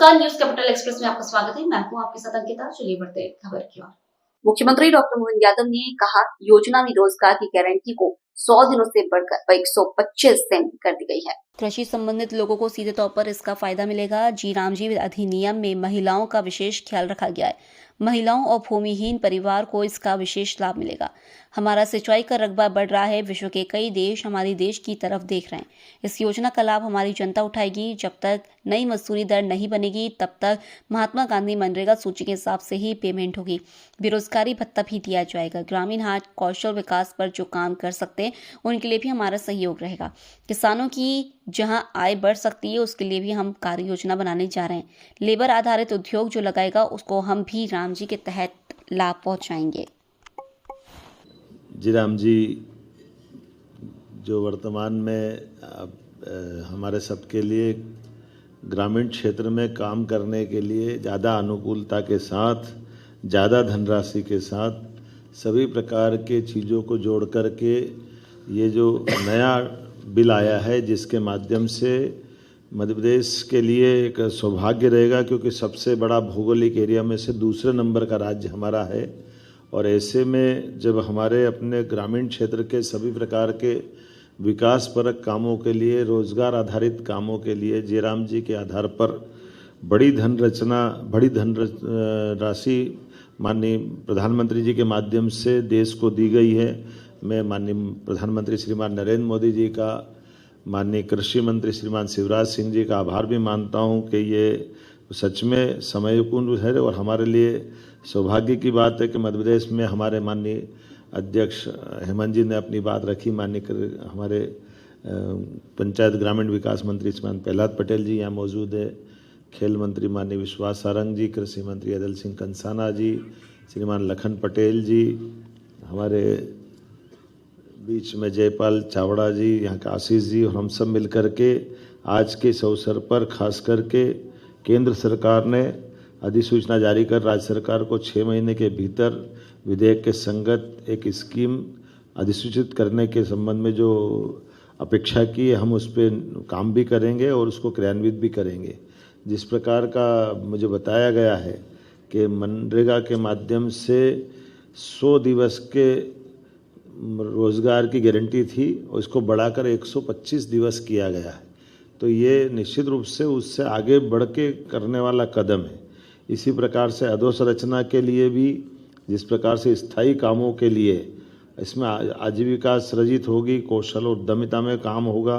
नमस्कार, news capital express में आपका स्वागत है। मैं हूं आपके साथ अंकिता। चलिए बढ़ते हैं खबर की ओर। मुख्यमंत्री डॉक्टर मोहन यादव ने कहा, योजना में रोजगार की गारंटी को 100 दिनों से बढ़कर 125 दिन कर दी गई है। कृषि संबंधित लोगों को सीधे तौर पर इसका फायदा मिलेगा। राम जी अधिनियम में महिलाओं का विशेष ख्याल रखा गया है। महिलाओं और भूमिहीन परिवार को इसका विशेष लाभ मिलेगा। हमारा सिंचाई का रकबा बढ़ रहा है। विश्व के कई देश हमारी देश की तरफ देख रहे हैं। इस योजना का लाभ हमारी जनता उठाएगी। जब तक नई मजदूरी दर नहीं बनेगी तब तक महात्मा गांधी मनरेगा सूची के हिसाब से ही पेमेंट होगी। बेरोजगारी भत्ता भी दिया जाएगा। ग्रामीण हाट कौशल विकास पर जो काम कर सकते हैं उनके लिए भी हमारा सहयोग रहेगा। किसानों की जहां आय बढ़ सकती है उसके लिए भी हम कार्य योजना बनाने जा रहे हैं। लेबर आधारित उद्योग जो लगाएगा उसको हम भी राम जी के तहत लाभ पहुंचाएंगे। जी राम जी जो वर्तमान में हमारे सबके लिए ग्रामीण क्षेत्र में काम करने के लिए ज़्यादा अनुकूलता के साथ, ज़्यादा धनराशि के साथ सभी प्रकार के चीज़ों को जोड़ कर के ये जो नया बिल आया है, जिसके माध्यम से मध्य प्रदेश के लिए एक सौभाग्य रहेगा, क्योंकि सबसे बड़ा भौगोलिक एरिया में से दूसरे नंबर का राज्य हमारा है। और ऐसे में जब हमारे अपने ग्रामीण क्षेत्र के सभी प्रकार के विकासपरक कामों के लिए, रोजगार आधारित कामों के लिए जयराम जी के आधार पर बड़ी धनराशि माननीय प्रधानमंत्री जी के माध्यम से देश को दी गई है। मैं माननीय प्रधानमंत्री श्रीमान नरेंद्र मोदी जी का, माननीय कृषि मंत्री श्रीमान शिवराज सिंह जी का आभार भी मानता हूं कि ये सच में समयपूर्ण है और हमारे लिए सौभाग्य की बात है कि मध्य प्रदेश में हमारे माननीय अध्यक्ष हेमंत जी ने अपनी बात रखी। माननीय हमारे पंचायत ग्रामीण विकास मंत्री श्रीमान प्रहलाद पटेल जी यहाँ मौजूद है। खेल मंत्री माननीय विश्वास सारंग जी, कृषि मंत्री अदल सिंह कंसाना जी, श्रीमान लखन पटेल जी, हमारे बीच में जयपाल चावड़ा जी, यहाँ का आशीष जी, और हम सब मिलकर के आज के इस अवसर पर खास करके केंद्र सरकार ने अधिसूचना जारी कर राज्य सरकार को 6 महीने के भीतर विधेयक के संगत एक स्कीम अधिसूचित करने के संबंध में जो अपेक्षा की है, हम उस पर काम भी करेंगे और उसको क्रियान्वित भी करेंगे। जिस प्रकार का मुझे बताया गया है कि मनरेगा के माध्यम से 100 दिवस के रोजगार की गारंटी थी और इसको बढ़ाकर 125 दिवस किया गया है, तो ये निश्चित रूप से उससे आगे बढ़ के करने वाला कदम है। इसी प्रकार से अधोसंरचना के लिए भी, जिस प्रकार से स्थायी कामों के लिए इसमें आजीविका सृजित होगी, कौशल और उद्यमिता में काम होगा।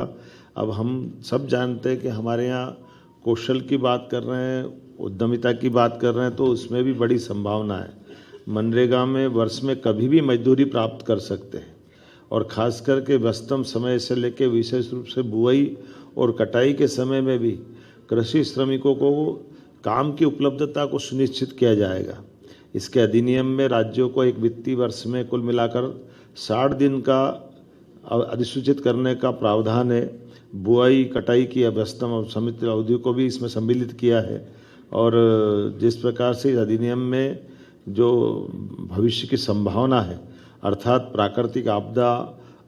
अब हम सब जानते हैं कि हमारे यहाँ कौशल की बात कर रहे हैं, उद्यमिता की बात कर रहे हैं, तो उसमें भी बड़ी संभावना है। मनरेगा में वर्ष में कभी भी मजदूरी प्राप्त कर सकते हैं और ख़ास करके व्यस्तम समय से लेकर विशेष रूप से बुआई और कटाई के समय में भी कृषि श्रमिकों को काम की उपलब्धता को सुनिश्चित किया जाएगा। इसके अधिनियम में राज्यों को एक वित्तीय वर्ष में कुल मिलाकर 60 दिन का अधिसूचित करने का प्रावधान है। बुआई कटाई की व्यस्तम और सीमित अवधि को भी इसमें सम्मिलित किया है। और जिस प्रकार से इस अधिनियम में जो भविष्य की संभावना है, अर्थात प्राकृतिक आपदा,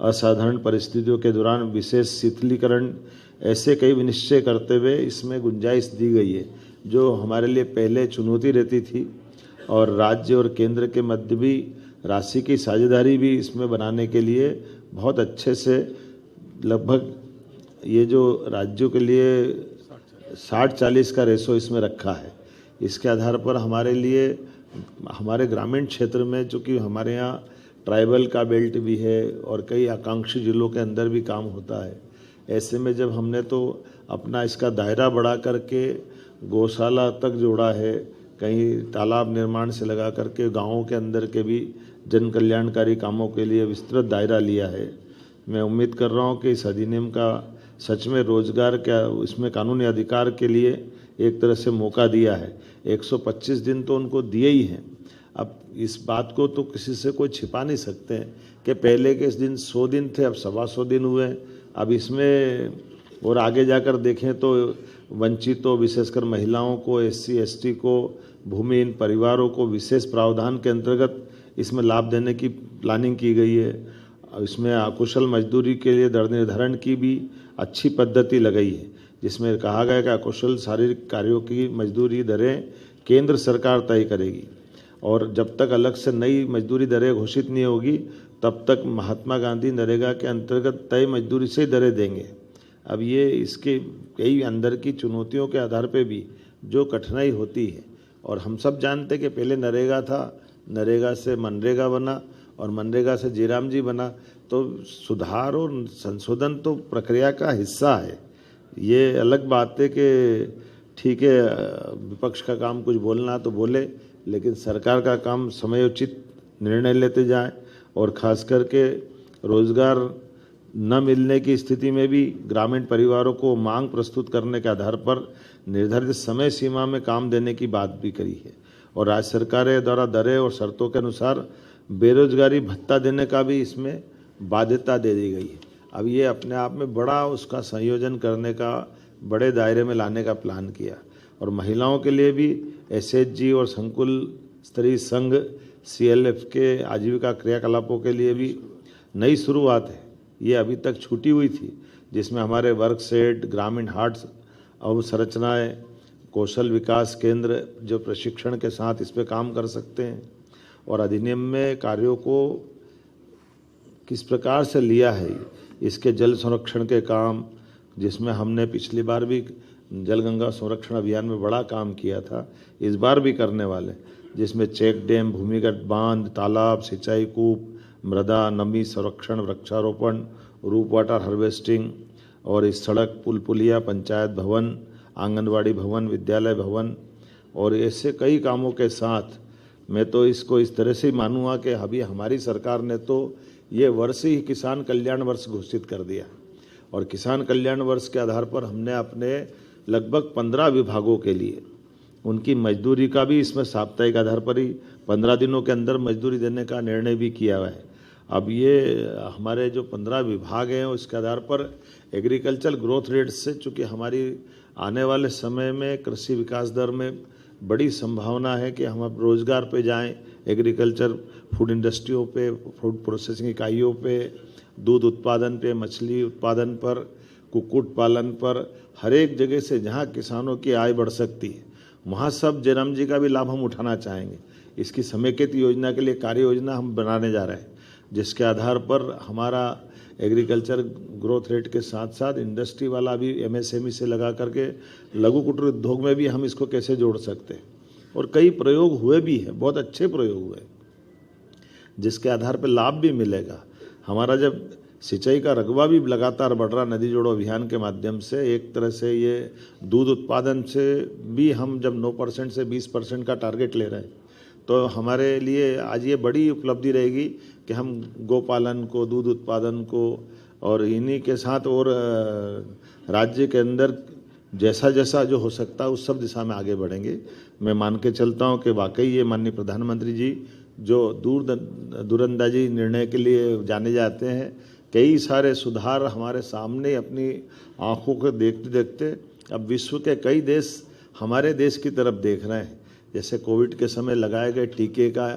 असाधारण परिस्थितियों के दौरान विशेष शिथिलीकरण, ऐसे कई विनिश्चय करते हुए इसमें गुंजाइश दी गई है, जो हमारे लिए पहले चुनौती रहती थी। और राज्य और केंद्र के मध्य भी राशि की साझेदारी भी इसमें बनाने के लिए बहुत अच्छे से, लगभग ये जो राज्यों के लिए 60-40 का रेशो इसमें रखा है। इसके आधार पर हमारे लिए, हमारे ग्रामीण क्षेत्र में, चूँकि हमारे यहाँ ट्राइबल का बेल्ट भी है और कई आकांक्षी जिलों के अंदर भी काम होता है, ऐसे में जब हमने तो अपना इसका दायरा बढ़ा करके गौशाला तक जोड़ा है, कहीं तालाब निर्माण से लगा करके गाँवों के अंदर के भी जन कल्याणकारी कामों के लिए विस्तृत दायरा लिया है। मैं उम्मीद कर रहा हूँ कि इस अधिनियम का सच में रोजगार क्या, इसमें कानूनी अधिकार के लिए एक तरह से मौका दिया है। 125 दिन तो उनको दिए ही हैं। अब इस बात को तो किसी से कोई छिपा नहीं सकते हैं कि पहले के इस दिन 100 दिन थे, अब 125 दिन हुए। अब इसमें और आगे जाकर देखें तो वंचितों, विशेषकर महिलाओं को, SC ST को, भूमिहीन परिवारों को विशेष प्रावधान के अंतर्गत इसमें लाभ देने की प्लानिंग की गई है। इसमें अकुशल मजदूरी के लिए दर निर्धारण की भी अच्छी पद्धति लगाई है, जिसमें कहा गया कि अकुशल शारीरिक कार्यों की मजदूरी दरें केंद्र सरकार तय करेगी और जब तक अलग से नई मजदूरी दरें घोषित नहीं होगी तब तक महात्मा गांधी नरेगा के अंतर्गत तय मजदूरी से दरें देंगे। अब ये इसके कई अंदर की चुनौतियों के आधार पे भी जो कठिनाई होती है और हम सब जानते कि पहले नरेगा था, नरेगा से मनरेगा बना और मनरेगा से जीराम जी बना, तो सुधार और संशोधन तो प्रक्रिया का हिस्सा है। ये अलग बात है कि ठीक है विपक्ष का काम कुछ बोलना तो बोले, लेकिन सरकार का काम समयोचित निर्णय लेते जाए और खास करके रोजगार न मिलने की स्थिति में भी ग्रामीण परिवारों को मांग प्रस्तुत करने के आधार पर निर्धारित समय सीमा में काम देने की बात भी करी है और राज्य सरकारें द्वारा दरें और शर्तों के अनुसार बेरोजगारी भत्ता देने का भी इसमें बाध्यता दे दी गई है। अब ये अपने आप में बड़ा उसका संयोजन करने का, बड़े दायरे में लाने का प्लान किया और महिलाओं के लिए भी एसएचजी और संकुल स्तरीय संघ CLF के आजीविका क्रियाकलापों के लिए भी नई शुरुआत है। ये अभी तक छूटी हुई थी, जिसमें हमारे वर्क सेट, ग्रामीण हाट अवसंरचनाएं, कौशल विकास केंद्र जो प्रशिक्षण के साथ इस पे काम कर सकते हैं और अधिनियम में कार्यों को किस प्रकार से लिया है, इसके जल संरक्षण के काम, जिसमें हमने पिछली बार भी जल गंगा संरक्षण अभियान में बड़ा काम किया था, इस बार भी करने वाले, जिसमें चेक डैम, भूमिगत बांध, तालाब, सिंचाई कूप, मृदा नमी संरक्षण, वृक्षारोपण, रूप वाटर हार्वेस्टिंग और इस सड़क, पुल पुलिया, पंचायत भवन, आंगनवाड़ी भवन, विद्यालय भवन और ऐसे कई कामों के साथ मैं तो इसको इस तरह से मानूंगा कि अभी हमारी सरकार ने तो ये वर्ष ही किसान कल्याण वर्ष घोषित कर दिया और किसान कल्याण वर्ष के आधार पर हमने अपने लगभग 15 विभागों के लिए उनकी मजदूरी का भी इसमें साप्ताहिक आधार पर ही 15 दिनों के अंदर मजदूरी देने का निर्णय भी किया हुआ है। अब ये हमारे जो 15 विभाग हैं उसके आधार पर एग्रीकल्चर ग्रोथ रेट से, चूँकि हमारी आने वाले समय में कृषि विकास दर में बड़ी संभावना है कि हम अब रोजगार पे जाएं, एग्रीकल्चर फूड इंडस्ट्रियों पे, फूड प्रोसेसिंग इकाइयों पे, दूध उत्पादन पे, मछली उत्पादन पर, कुक्कुट पालन पर, हर एक जगह से जहां किसानों की आय बढ़ सकती है वहां सब जयराम जी का भी लाभ हम उठाना चाहेंगे। इसकी समेकित योजना के लिए कार्य योजना हम बनाने जा रहे हैं, जिसके आधार पर हमारा एग्रीकल्चर ग्रोथ रेट के साथ साथ इंडस्ट्री वाला भी MSME से लगा करके लघु कुटीर उद्योग में भी हम इसको कैसे जोड़ सकते हैं और कई प्रयोग हुए भी हैं, बहुत अच्छे प्रयोग हुए, जिसके आधार पर लाभ भी मिलेगा। हमारा जब सिंचाई का रकबा भी लगातार बढ़ रहा, नदी जोड़ो अभियान के माध्यम से एक तरह से ये दूध उत्पादन से भी हम जब 9% से 20% का टारगेट ले रहे हैं, तो हमारे लिए आज ये बड़ी उपलब्धि रहेगी कि हम गोपालन को, दूध उत्पादन को और इन्हीं के साथ और राज्य के अंदर जैसा जैसा जो हो सकता है उस सब दिशा में आगे बढ़ेंगे। मैं मान के चलता हूँ कि वाकई ये माननीय प्रधानमंत्री जी जो दूरंदाजी निर्णय के लिए जाने जाते हैं, कई सारे सुधार हमारे सामने अपनी आंखों को देखते देखते अब विश्व के कई देश हमारे देश की तरफ देख रहे हैं। जैसे कोविड के समय लगाए गए टीके का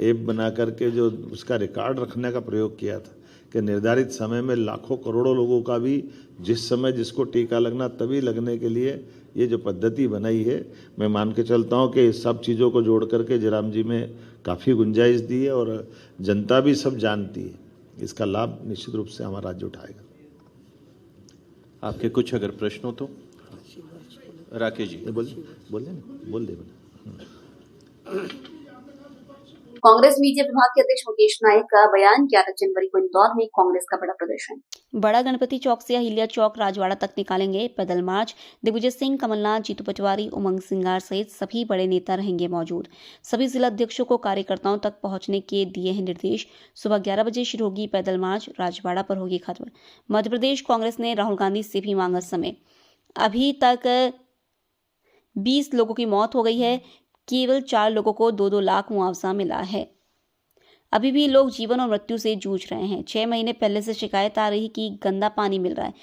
ऐप बना करके जो उसका रिकॉर्ड रखने का प्रयोग किया था कि निर्धारित समय में लाखों करोड़ों लोगों का भी जिस समय जिसको टीका लगना तभी लगने के लिए ये जो पद्धति बनाई है, मैं मान के चलता हूँ कि इस सब चीज़ों को जोड़ करके जयराम जी में काफ़ी गुंजाइश दी है और जनता भी सब जानती है। इसका लाभ निश्चित रूप से हमारा राज्य उठाएगा। आपके कुछ अगर प्रश्न हो तो राकेश जी बोल दे। कांग्रेस मीडिया विभाग के अध्यक्ष मुकेश नायक का बयान, 11 जनवरी को इंदौर में कांग्रेस का बड़ा प्रदर्शन। बड़ा गणपति चौक से अहिल्या चौक राजवाड़ा तक निकालेंगे पैदल मार्च। दिग्विजय सिंह, कमलनाथ, जीतू पटवारी, उमंग सिंगार सहित सभी बड़े नेता रहेंगे मौजूद। सभी जिला अध्यक्षों को कार्यकर्ताओं तक पहुंचने के दिए हैं निर्देश। सुबह 11 बजे शुरू होगी पैदल मार्च, राजवाड़ा पर होगी खत्म। मध्य प्रदेश कांग्रेस ने राहुल गांधी से भी मांगा समय। अभी तक 20 लोगों की मौत हो गई है, केवल 4 लोगों को 2-2 लाख मुआवजा मिला है। अभी भी लोग जीवन और मृत्यु से जूझ रहे हैं। 6 महीने पहले से शिकायत आ रही कि गंदा पानी मिल रहा है,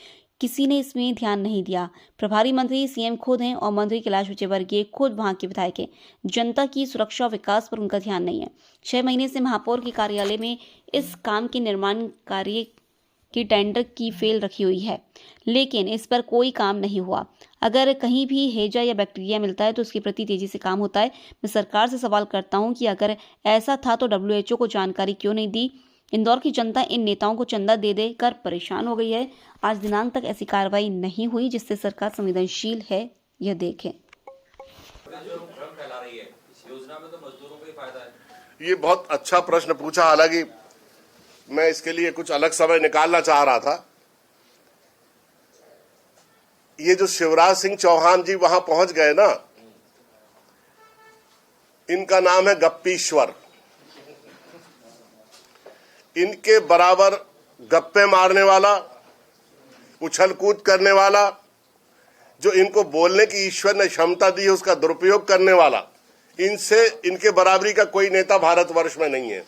किसी ने इसमें ध्यान नहीं दिया। प्रभारी मंत्री CM खुद हैं और मंत्री कैलाश विजयवर्गीय खुद वहां के विधायक हैं। जनता की सुरक्षा और विकास पर उनका ध्यान नहीं है। 6 महीने से महापौर के कार्यालय में इस काम के निर्माण कार्य कि टेंडर की फेल रखी हुई है, लेकिन इस पर कोई काम नहीं हुआ। अगर कहीं भी हैजा या बैक्टीरिया मिलता है तो उसके प्रति तेजी से काम होता है। मैं सरकार से सवाल करता हूं कि अगर ऐसा था तो WHO को जानकारी क्यों नहीं दी। इंदौर की जनता इन नेताओं को चंदा दे दे कर परेशान हो गई है। आज दिनांक तक ऐसी कार्रवाई नहीं हुई जिससे सरकार संवेदनशील है, यह देखें। ये बहुत अच्छा प्रश्न पूछा। हालांकि मैं इसके लिए कुछ अलग समय निकालना चाह रहा था। ये जो शिवराज सिंह चौहान जी वहां पहुंच गए ना, इनका नाम है गप्पीश्वर। इनके बराबर गप्पे मारने वाला, उछल कूद करने वाला, जो इनको बोलने की ईश्वर ने क्षमता दी है उसका दुरुपयोग करने वाला, इनसे इनके बराबरी का कोई नेता भारतवर्ष में नहीं है।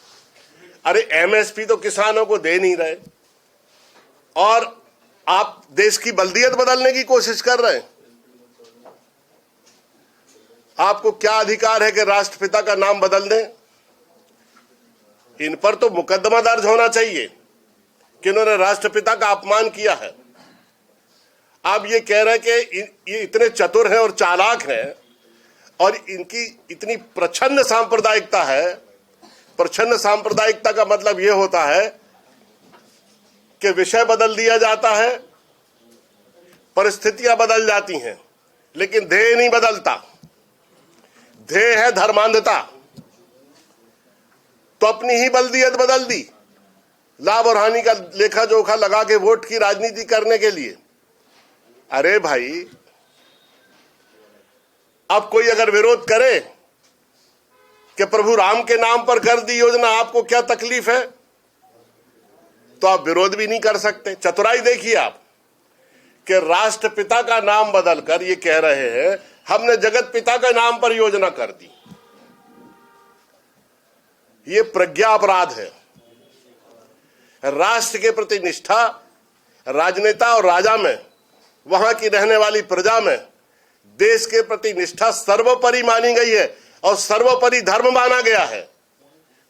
अरे एमएसपी तो किसानों को दे नहीं रहे और आप देश की बल्दियत बदलने की कोशिश कर रहे हैं। आपको क्या अधिकार है कि राष्ट्रपिता का नाम बदल दें? इन पर तो मुकदमा दर्ज होना चाहिए कि इन्होंने राष्ट्रपिता का अपमान किया है। आप ये कह रहे हैं कि ये इतने चतुर हैं और चालाक हैं और इनकी इतनी प्रच्छन्न सांप्रदायिकता है। प्रच्छन्न सांप्रदायिकता का मतलब यह होता है कि विषय बदल दिया जाता है, परिस्थितियां बदल जाती हैं, लेकिन ध्येय नहीं बदलता। ध्येय है धर्मांधता, तो अपनी ही बल्दियत बदल दी, लाभ और हानि का लेखा जोखा लगा के वोट की राजनीति करने के लिए। अरे भाई, अब कोई अगर विरोध करे कि प्रभु राम के नाम पर कर दी योजना, आपको क्या तकलीफ है, तो आप विरोध भी नहीं कर सकते। चतुराई देखिए आप कि राष्ट्रपिता का नाम बदलकर ये कह रहे हैं हमने जगत पिता के नाम पर योजना कर दी। ये प्रज्ञा अपराध है। राष्ट्र के प्रति निष्ठा राजनेता और राजा में, वहां की रहने वाली प्रजा में देश के प्रति निष्ठा सर्वोपरि मानी गई है और सर्वोपरि धर्म माना गया है।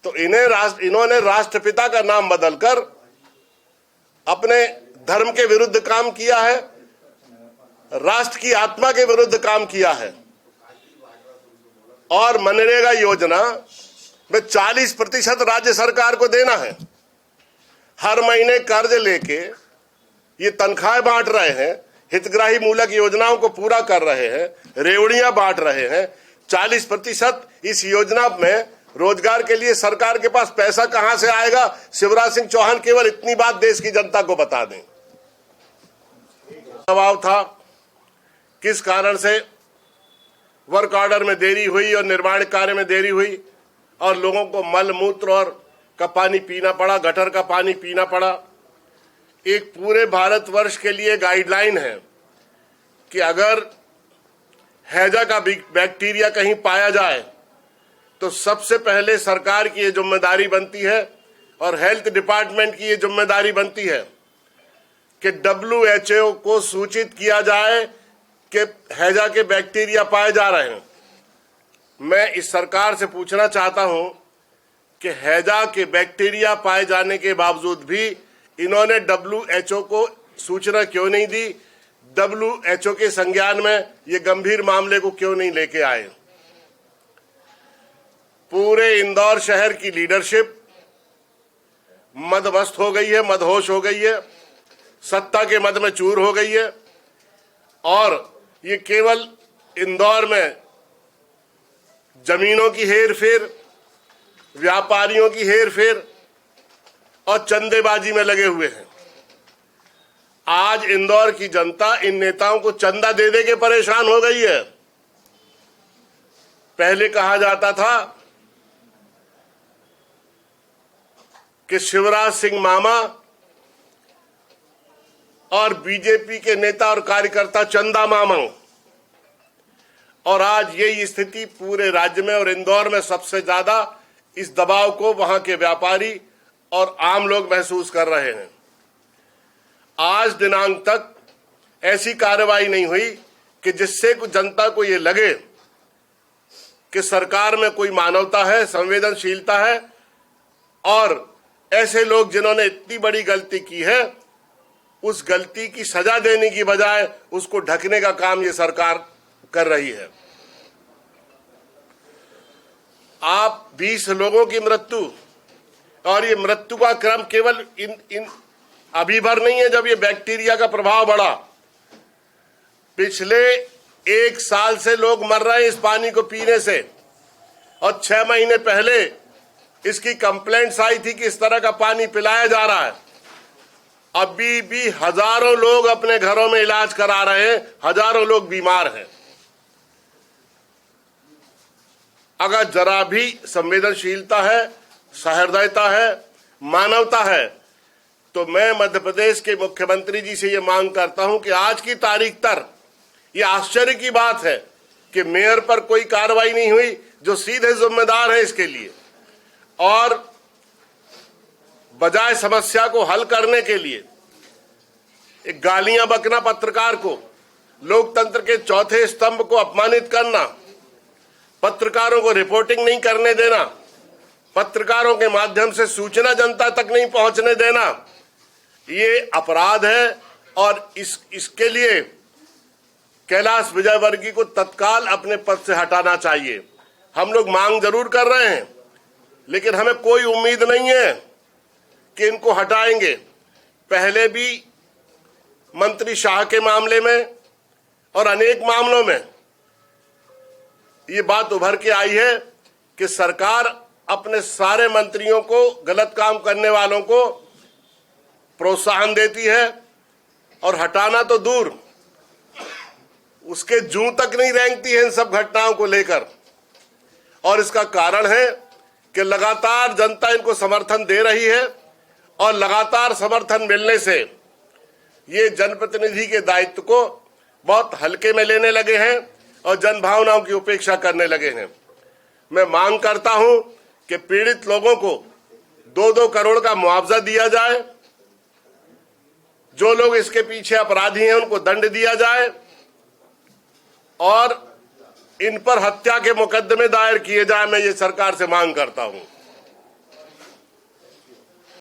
तो इन्होंने राष्ट्रपिता का नाम बदलकर अपने धर्म के विरुद्ध काम किया है, राष्ट्र की आत्मा के विरुद्ध काम किया है। और मनरेगा योजना में 40% राज्य सरकार को देना है। हर महीने कर्ज लेके ये तनख्वाहें बांट रहे हैं, हितग्राही मूलक योजनाओं को पूरा कर रहे हैं, रेवड़ियां बांट रहे हैं। 40% इस योजना में रोजगार के लिए सरकार के पास पैसा कहां से आएगा? शिवराज सिंह चौहान केवल इतनी बात देश की जनता को बता दें। दबाव था, किस कारण से वर्क ऑर्डर में देरी हुई और निर्माण कार्य में देरी हुई और लोगों को मल मूत्र और का पानी पीना पड़ा, गटर का पानी पीना पड़ा। एक पूरे भारतवर्ष के लिए गाइडलाइन है कि अगर हैजा का बैक्टीरिया कहीं पाया जाए तो सबसे पहले सरकार की ये जिम्मेदारी बनती है और हेल्थ डिपार्टमेंट की ये जिम्मेदारी बनती है कि WHO को सूचित किया जाए कि हैजा के बैक्टीरिया पाए जा रहे हैं। मैं इस सरकार से पूछना चाहता हूं कि हैजा के बैक्टीरिया पाए जाने के बावजूद भी इन्होंने WHO को सूचना क्यों नहीं दी? WHO के संज्ञान में ये गंभीर मामले को क्यों नहीं लेके आए? पूरे इंदौर शहर की लीडरशिप मदमस्त हो गई है, मदहोश हो गई है, सत्ता के मद में चूर हो गई है और ये केवल इंदौर में जमीनों की हेरफेर, व्यापारियों की हेरफेर और चंदेबाजी में लगे हुए हैं। आज इंदौर की जनता इन नेताओं को चंदा दे दे के परेशान हो गई है। पहले कहा जाता था कि शिवराज सिंह मामा और बीजेपी के नेता और कार्यकर्ता चंदा मामा, और आज यही स्थिति पूरे राज्य में और इंदौर में सबसे ज्यादा इस दबाव को वहां के व्यापारी और आम लोग महसूस कर रहे हैं। आज दिनांक तक ऐसी कार्रवाई नहीं हुई कि जिससे जनता को ये लगे कि सरकार में कोई मानवता है, संवेदनशीलता है और ऐसे लोग जिन्होंने इतनी बड़ी गलती की है उस गलती की सजा देने की बजाय उसको ढकने का काम ये सरकार कर रही है। आप 20 लोगों की मृत्यु, और ये मृत्यु का क्रम केवल इन अभी भर नहीं है जब ये बैक्टीरिया का प्रभाव बढ़ा। पिछले 1 साल से लोग मर रहे हैं इस पानी को पीने से, और 6 महीने पहले इसकी कंप्लेंट्स आई थी कि इस तरह का पानी पिलाया जा रहा है। अभी भी हजारों लोग अपने घरों में इलाज करा रहे हैं, हजारों लोग बीमार हैं। अगर जरा भी संवेदनशीलता है, सहृदयता है, मानवता है, तो मैं मध्य प्रदेश के मुख्यमंत्री जी से ये मांग करता हूं कि आज की तारीख तक ये आश्चर्य की बात है कि मेयर पर कोई कार्रवाई नहीं हुई जो सीधे जिम्मेदार है इसके लिए, और बजाय समस्या को हल करने के लिए एक गालियां बकना पत्रकार को, लोकतंत्र के चौथे स्तंभ को अपमानित करना, पत्रकारों को रिपोर्टिंग नहीं करने देना, पत्रकारों के माध्यम से सूचना जनता तक नहीं पहुंचने देना, ये अपराध है। और इसके लिए कैलाश विजयवर्गीय को तत्काल अपने पद से हटाना चाहिए। हम लोग मांग जरूर कर रहे हैं, लेकिन हमें कोई उम्मीद नहीं है कि इनको हटाएंगे। पहले भी मंत्री शाह के मामले में और अनेक मामलों में ये बात उभर के आई है कि सरकार अपने सारे मंत्रियों को, गलत काम करने वालों को प्रोत्साहन देती है, और हटाना तो दूर, उसके जूं तक नहीं रेंगती है इन सब घटनाओं को लेकर। और इसका कारण है कि लगातार जनता इनको समर्थन दे रही है, और लगातार समर्थन मिलने से ये जनप्रतिनिधि के दायित्व को बहुत हल्के में लेने लगे हैं और जनभावनाओं की उपेक्षा करने लगे हैं। मैं मांग करता हूं कि पीड़ित लोगों को 2-2 करोड़ का मुआवजा दिया जाए, जो लोग इसके पीछे अपराधी हैं उनको दंड दिया जाए, और इन पर हत्या के मुकदमे दायर किए जाए। मैं ये सरकार से मांग करता हूं।